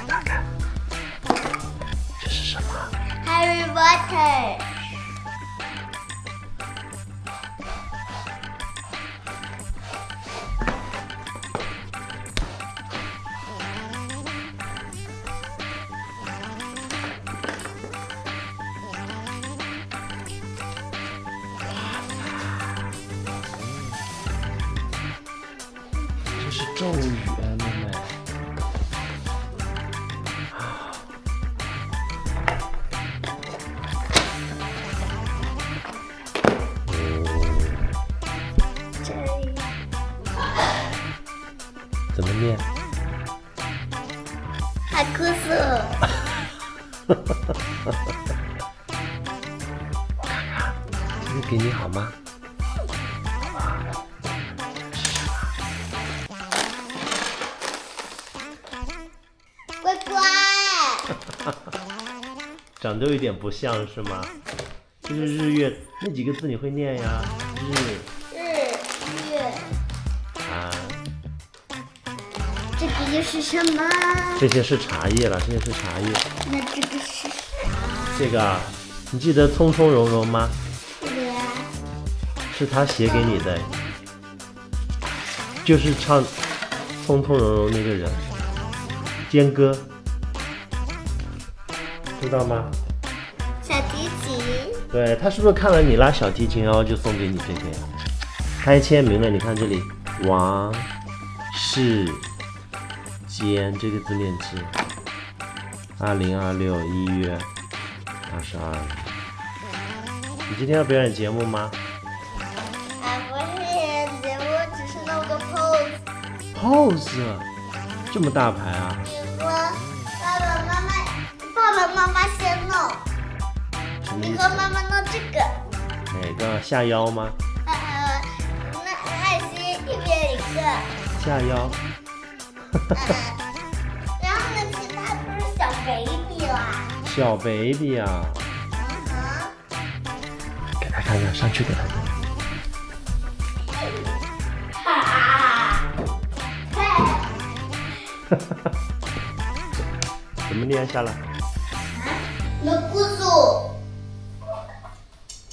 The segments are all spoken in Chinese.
打开，这是什么 ？Harry Potter。这是咒语啊，妹妹。怎么念？海哭死。这个给你好吗？乖乖。长得有点不像是吗？这是日月，那几个字你会念呀？日月啊。这个又是什么？这些是茶叶了，这些是茶叶。那这个是啥？这个啊，你记得葱葱茸茸吗？是的呀。是他写给你的，就是唱葱葱茸茸那个人，坚哥，知道吗？小提琴。对，他是不是看了你拉小提琴，然后就送给你这个呀？他还签名了，你看这里，王世坚这个字念记，2026 1月22日。你今天要表演節目嗎？不是演節目，只是弄個 pose。pose， 這麼大牌啊！你說爸爸媽媽先弄，你和媽媽弄這個。哪個？下腰嗎？那愛心一邊一個。下腰。然後呢，其他都是小 baby 啦。小 baby 啊。給他看看，上去給他看。怎麼念下來？那姑祖，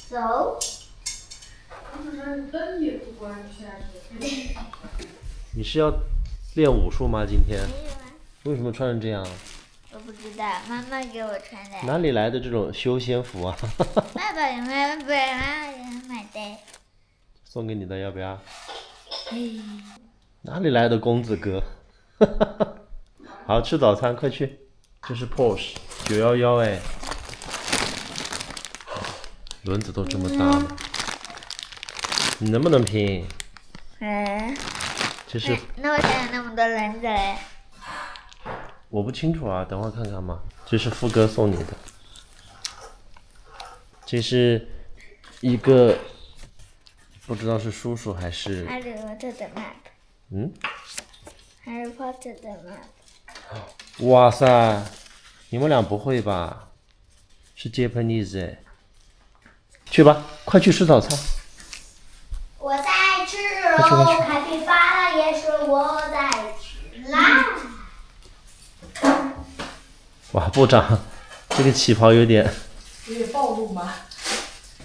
走。燈也不關下去。你是要練武術嗎？今天？為什麼穿成這樣？我不知道，媽媽給我穿的。哪裡來的這種休閒服啊？爸爸有沒有給我買的？送給你的，要不要？哪裡來的公子哥？好，吃早餐，快去。這是 Porsche 911哎，輪子都這麼大了，你能不能拼？這是那我想有那麼多輪子嘞？我不清楚啊，等會兒看看嘛。這是富哥送你的，這是一個不知道是叔叔還是 Harry Potter 的 map。嗯 Harry Potter 的 map。哇塞，你們倆不會吧？是 Japanese 哎。去吧，快去吃早餐。我在吃肉，卡皮巴拉也說我在吃啦。哇，部長，這個旗袍有點暴露嗎？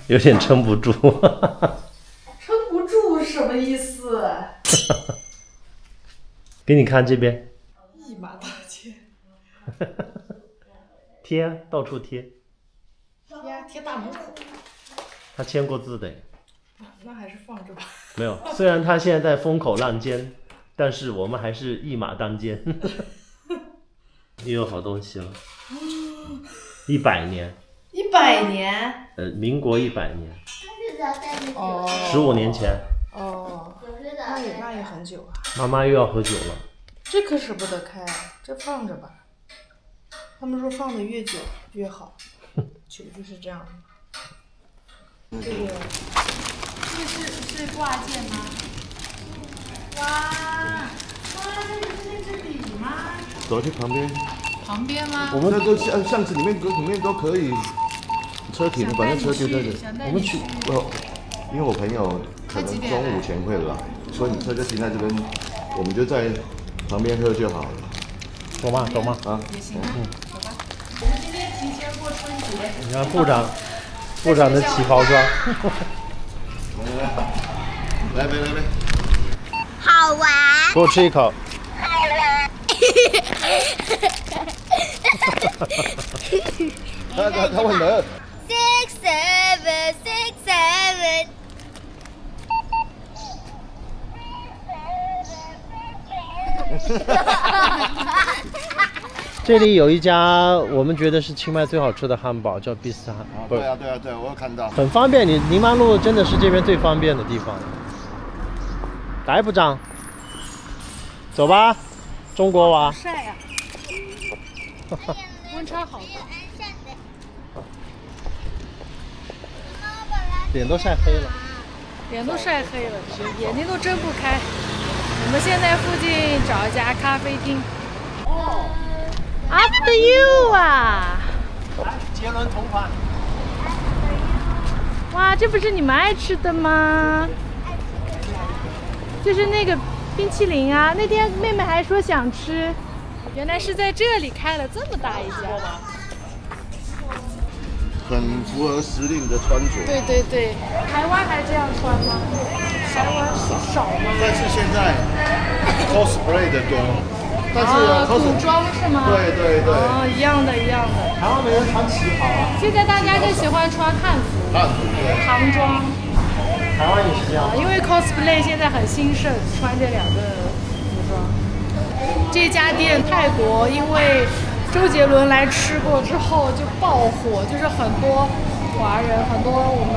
有點撐不住。撐不住是什麼意思？給你看這邊。一馬當先。貼，到處貼。貼大門口。他簽過字的。那還是放着吧。沒有，雖然他現在在風口浪尖，但是我們還是一馬當先。又有好東西了。100年。100 100年。民国100年。哦。15年前。哦。那也很久啊。媽媽又要喝酒了。這可捨不得開啊，這放着吧。他們說放的越久越好，酒就是這樣。這個是掛件嗎？哇，這个是那支筆嗎？走去旁邊。旁邊嗎？我們這都巷子裡面都可以。車停，反正車就在這。我們去因為我朋友可能中午前會來，所以你車就停在這邊，我們就在旁邊喝就好了。走嘛，走嘛。啊。也行啊。走吧。我們今天提前過春節。你看部長的旗袍裝。來。好玩。给我吃一口。他問了。6, 7, 6, 7。這裡有一家我們覺得是清邁最好吃的漢堡，叫比斯塔。對啊，我有看到。很方便，你寧曼路真的是這邊最方便的地方。來，部長，走吧，中國娃。曬啊！溫差好大。臉都曬黑了。臉都曬黑了，眼睛都睜不開。我們現在附近找一家咖啡廳。哦。After you 啊！來，杰倫同款。哇，這不是你們愛吃的嗎？就是那個冰淇淋啊，那天妹妹還說想吃。原來是在這裡開了這麼大一家。很符合時令的穿着。對，台灣還這樣穿嗎？台灣少嗎？但是現在 cosplay 的多。但是古裝是嗎？對。哦，一樣的。台灣沒人穿旗袍啊。現在大家就喜歡穿漢服、唐裝。台灣也是這樣。因為 cosplay 現在很興盛，穿這兩個服裝。這家店泰國，因為周杰倫來吃過之後就爆火，就是很多華人、很多我們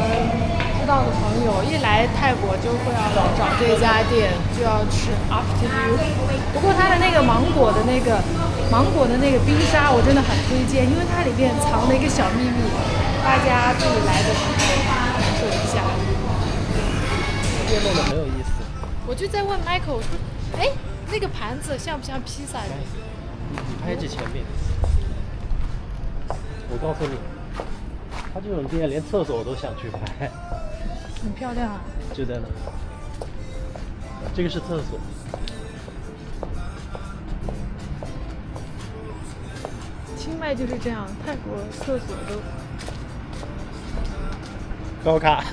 知道的朋友一來泰國就會要來找這家店，就要吃 After You。不過它的那個芒果的那個冰沙我真的很推薦，因為它裡面藏了一個小秘密，大家自己來的時候感受一下。這弄得很有意思。我就在問 Michael， 我說，哎，那個盤子像不像披薩人？你拍這前面。我告訴你，他這種店連廁所我都想去拍。很漂亮啊。就在那。這個是廁所。清邁就是這樣，泰國廁所都高卡。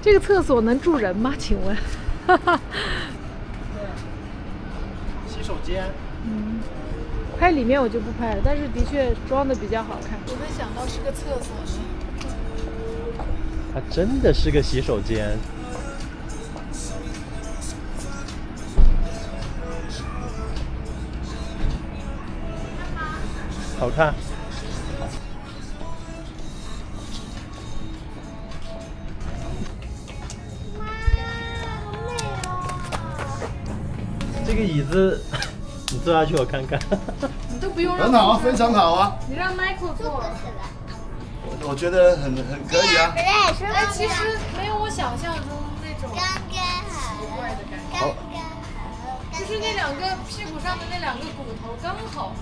這個廁所能住人嗎？請問？洗手間。拍裡面我就不拍了，但是的確裝的比較好看。我沒想到是個廁所呢。它真的是個洗手間。好看。這個椅子，你坐下去我看看。你都不用讓。很好啊，非常好啊。你讓 Michael 坐。我覺得很可以啊。但其實沒有我想象中那種奇怪的感覺。好。就是那兩個屁股上的那兩個骨頭剛好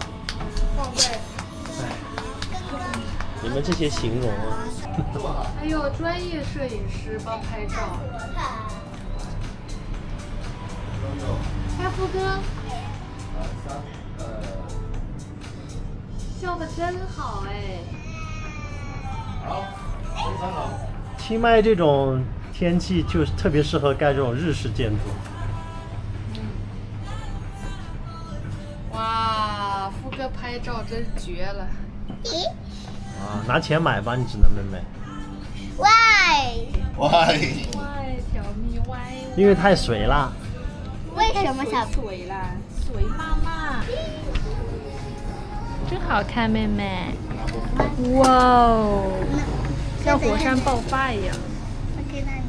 放在。你們這些形容啊。還有專業攝影師幫拍照。嗨，福哥。笑得真好哎。好，非常好。清邁這種天氣就特別適合蓋這種日式建築。哇，福哥拍照真絕了。啊，拿錢買吧，你只能妹妹。Why？條命歪。因為太水了。為什麼想水啦？水媽媽。真好看，妹妹。哇哦，像火山爆发一样。我给那里。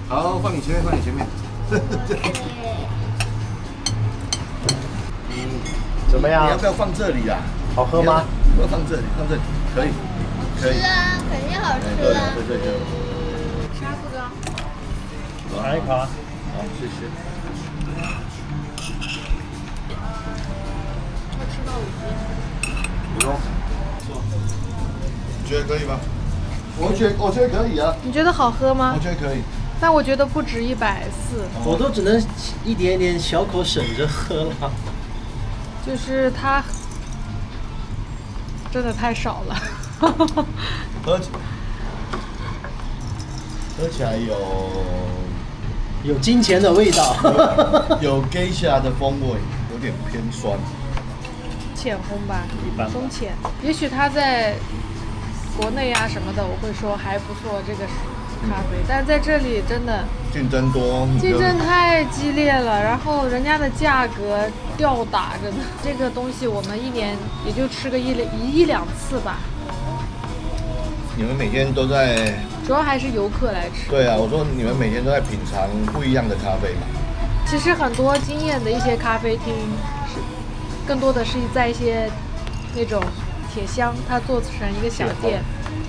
好，放你前面，放你前面。怎么样？你要不要放这里啊？好喝吗？我要放这里，放这里，可以。可以。吃啊，肯定好吃啊。对。沙夫哥，来一口啊！好，谢谢。要吃到5斤。不用。你觉得可以吗？我觉得可以啊。你觉得好喝吗我？觉得可以。但我觉得不止140。我都只能一点点小口省着喝了。就是它真的太少了。喝起来有金钱的味道。有 geisha 的风味，有点偏酸。浅烘吧，一般吧中浅。也许它在国内啊什么的，我会说还不错这个咖啡，但在这里真的竞争多，竞争太激烈了，然后人家的价格吊打着呢。这个东西我们1年也就吃个一两次吧，你们每天都在？主要还是游客来吃。对啊，我说你们每天都在品尝不一样的咖啡嘛。其實很多驚豔的一些咖啡廳是更多的是在一些那種鐵箱，它做成一個小店，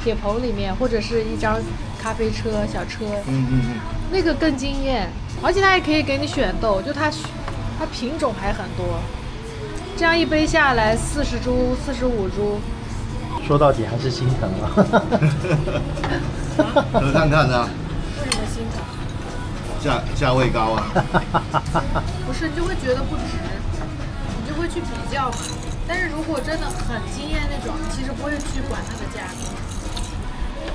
鐵棚裡面，或者是一張咖啡車小車，那個更驚豔，而且它還可以給你選豆，就它品種還很多，這樣一杯下來40株45株，說到底還是心疼啊。喝看看啊。為什麼心疼？價位高啊。不是，你就會覺得不值，你就會去比較嘛。但是如果真的很驚豔那種，其實不會去管它的價格。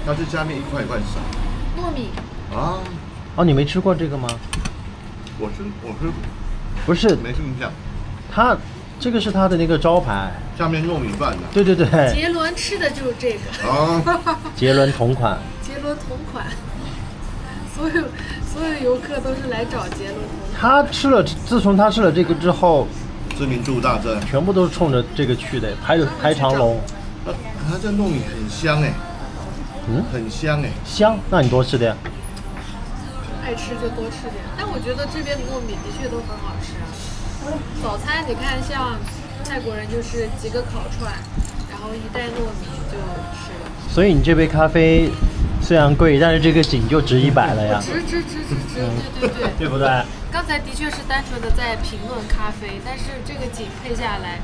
它是下面一塊一塊少。糯米。啊。哦，你沒吃過這個嗎？我是不是沒印象。它這個是它的那個招牌，下面糯米飯的。對。傑倫吃的就是這個。啊。傑倫同款。傑倫同款。所有遊客都是來找傑倫同款。自從他吃了這個之後，知名度大增，全部都是衝着這個去的，排長龍。它這糯米很香哎。很香哎。香？那你多吃點。愛吃就多吃點，但我覺得這邊的糯米的確都很好吃啊。早餐你看，像泰國人就是幾個烤串，然後一袋糯米就吃了。所以你這杯咖啡雖然貴，但是這個景就值100了呀。值，對。對不對？剛才的確是單純的在評論咖啡，但是這個景配下來，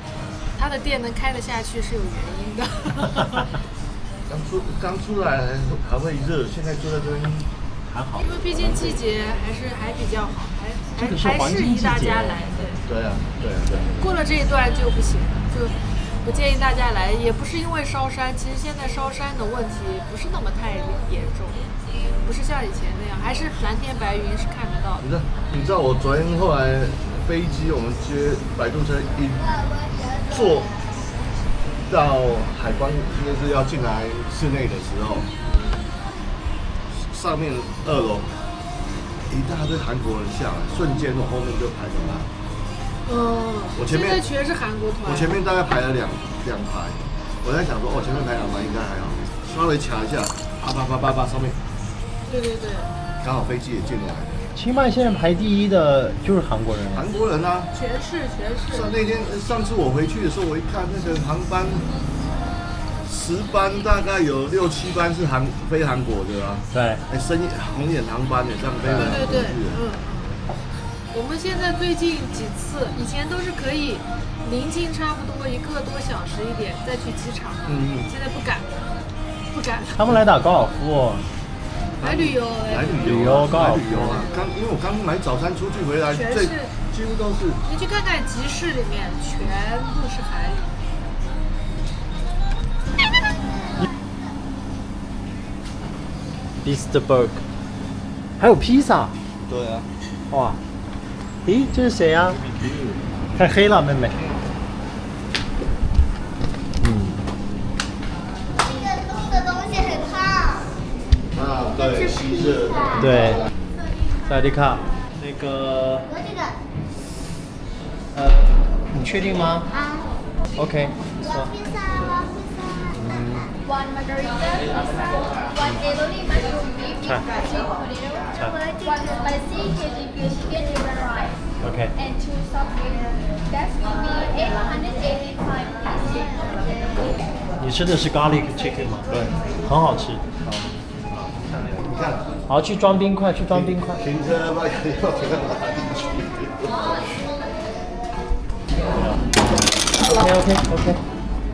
它的店能開得下去是有原因的。剛出來還會熱，現在坐在這邊還好。因為畢竟季節還比較好，還適宜大家來。對啊。過了這一段就不行了，就不建議大家來。也不是因為燒山，其實現在燒山的問題不是那麼太嚴重，不是像以前那樣，還是藍天白雲是看得到的。你知道我昨天後來飛機我們接擺渡車一坐到海關，應該是要進來室內的時候，上面2樓一大堆韓國人下來，瞬間我後面就排着他。我前面現在全是韓國團。我前面大概排了兩排，我在想說，前面排2排應該還好，稍微卡一下，啪，上面。對。剛好飛機也進來。清邁現在排第1的就是韓國人。韓國人啊。全是。上次我回去的時候，我一看那個航班，10班大概有6、7班是飛韓國的啊。對。紅眼航班也這樣飛來飛去。對。我們現在最近幾次，以前都是可以臨近差不多1個多小時一點再去機場。現在不敢了。他們來打高爾夫。來旅遊高爾夫啊！因為我剛買早餐出去回來，這幾乎都是。你去看看集市裡面，全部是韓語。Beastburg， 還有披薩。對啊。哇！咦，這是誰啊？太黑了，妹妹。對，吸熱。對，薩迪卡，那個我这个你確定嗎？啊。OK，我要披薩，我要披薩。One margarita pizza, one aioli mushroom beef, Hi. sweet potato, one spicy KGP chicken liver rice, OK， and 2 soft drinks. That will be 885 pieces. 你吃的是 garlic chicken 嗎？对，很好吃。你看，好，去裝冰塊，去裝冰塊。停車吧，要停到哪裡去？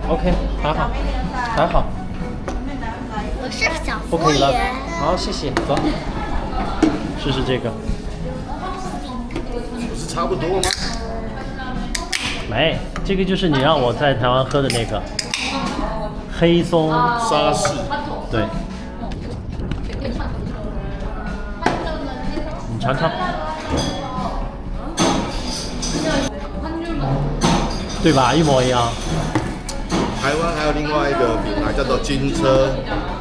OK，還好，還好，我是小不可以了服務員。。好，謝謝，走，試試這個。不是差不多嗎？沒，這個就是你讓我在台灣喝的那個黑松沙士。對，你嘗嘗，對吧？一模一樣。台灣還有另外一個品牌叫做金車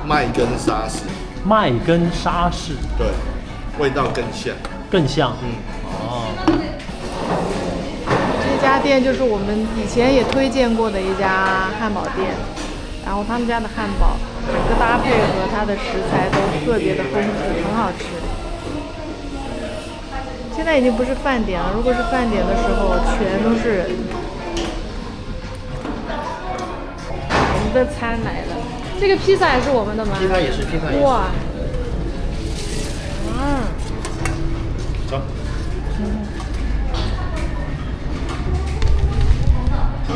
麥根沙士，麥根沙士，對，味道更像。更像。哦。這家店就是我們以前也推薦過的一家漢堡店，然後他們家的漢堡整個搭配和它的食材都特別的豐富，很好吃。現在已經不是飯點了，如果是飯點的時候，全都是人。我們的餐來了，這個披薩也是我們的嗎？披薩也是，披薩也是。哇，走。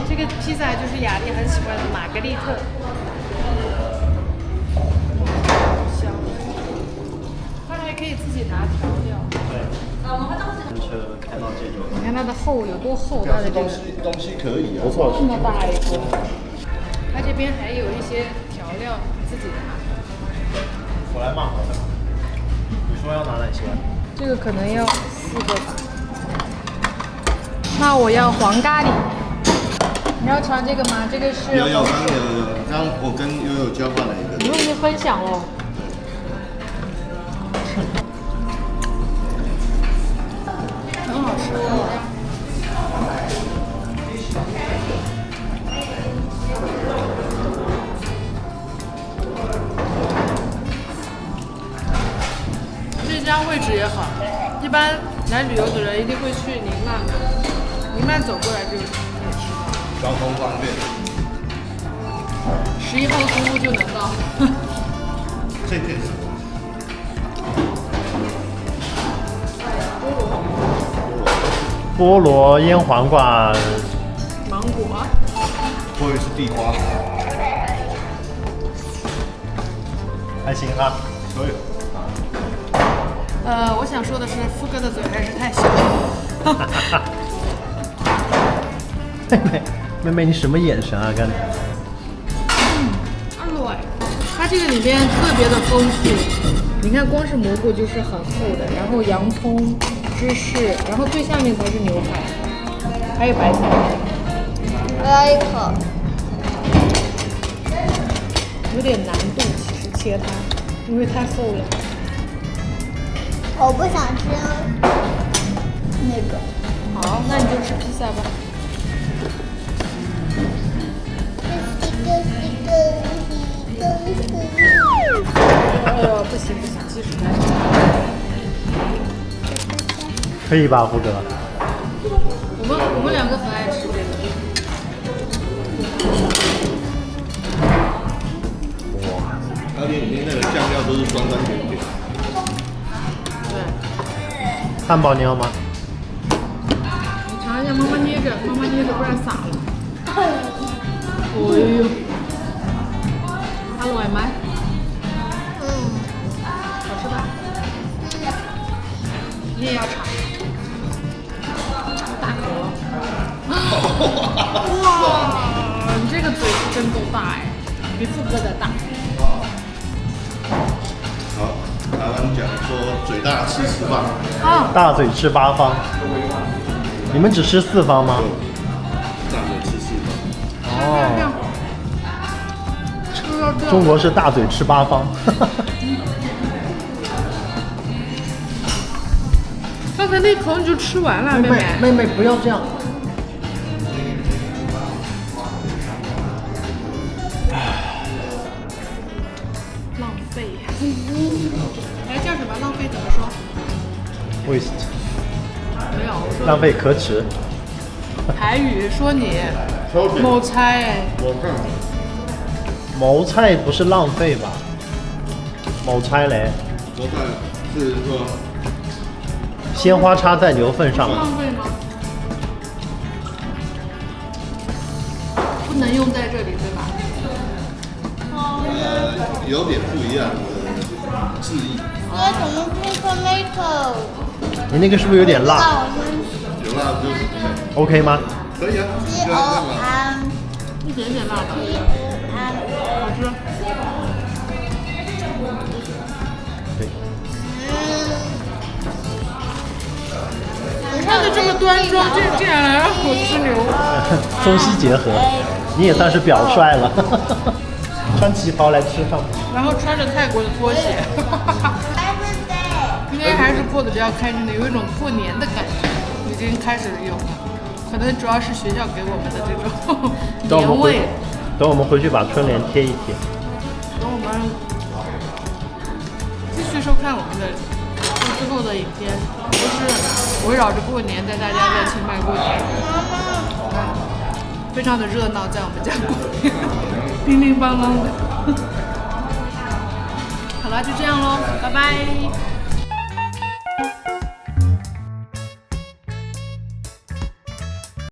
這個披薩就是雅麗很喜歡的瑪格麗特，香。它還可以自己拿調料。對。車開到這裡。你看它的厚有多厚，它的這個。東西可以啊。不錯。這麼大一個。它這邊還有一些調料自己拿。我來嘛，你說要拿哪些？這個可能要4個吧。那我要黃咖喱。你要嘗這個嗎？這個是。有，剛剛我跟悠悠交換了一個。你們已經分享了。很好吃。这家位置也好，一般來旅遊的人一定會去寧曼的，寧曼走過來就可以吃到。交通方便。11號公路就能到。這件是。菠蘿醃黃瓜。芒果。或者是地瓜。還行哈。可以。我想說的是，富哥的嘴還是太小了。妹妹，你什麼眼神啊？剛才。อร่อย。它這個裡面特別的豐富，你看光是蘑菇就是很厚的，然後洋蔥、芝士，然後最下面才是牛排，還有白菜。我要一口。有點難度，其實切它，因為太厚了。我不想吃那個。好，那你就吃披薩吧。哎呦，不行不行，技術太差。可以吧，胡哥？我們兩個很愛吃這個。哇！它裡面那個醬料都是酸酸甜甜。對。漢堡你要嗎？你嘗一下，媽媽捏着，不然灑了。哎呦，อร่อยไหม？好吃吧？你也要嘗。大口。哇，你這個嘴是真夠大哎，比富哥的大。好，台灣講說嘴大吃四方。啊。大嘴吃八方。你們只吃四方嗎？大嘴吃四方。哦。吃到這。中國是大嘴吃八方。它怎才那口你就吃完了，妹妹。妹妹不要这样。浪费呀！哎，叫什么？浪费怎么说 waste 没有，我说浪费可耻。台語說你某菜哎，謀菜不是浪費吧？謀菜嘞？謀菜是說鮮花插在牛糞上。浪費嗎？不能用在這裡對吧？有點不一樣的字義。那怎麼是 tomato？你那個是不是有點辣？有辣就是 OK 嗎？可以啊，T O M 一點點辣吧， T O M 好吃。对。你看着這麼端莊，竟然來讓我吃牛。中西結合，你也算是表率了。穿旗袍來吃飯。然後穿着泰國的拖鞋。应该還是過得比較開心的，有一種過年的感覺，已經開始有了。可能主要是學校給我們的這種年味。等我們回去把春聯貼一貼。等我們繼續收看我們的之後的影片，都是圍繞着過年，在大家在清邁過年，非常的熱鬧，在我們家過年，乒乒乓乓的。好了，就這樣嘍，拜拜。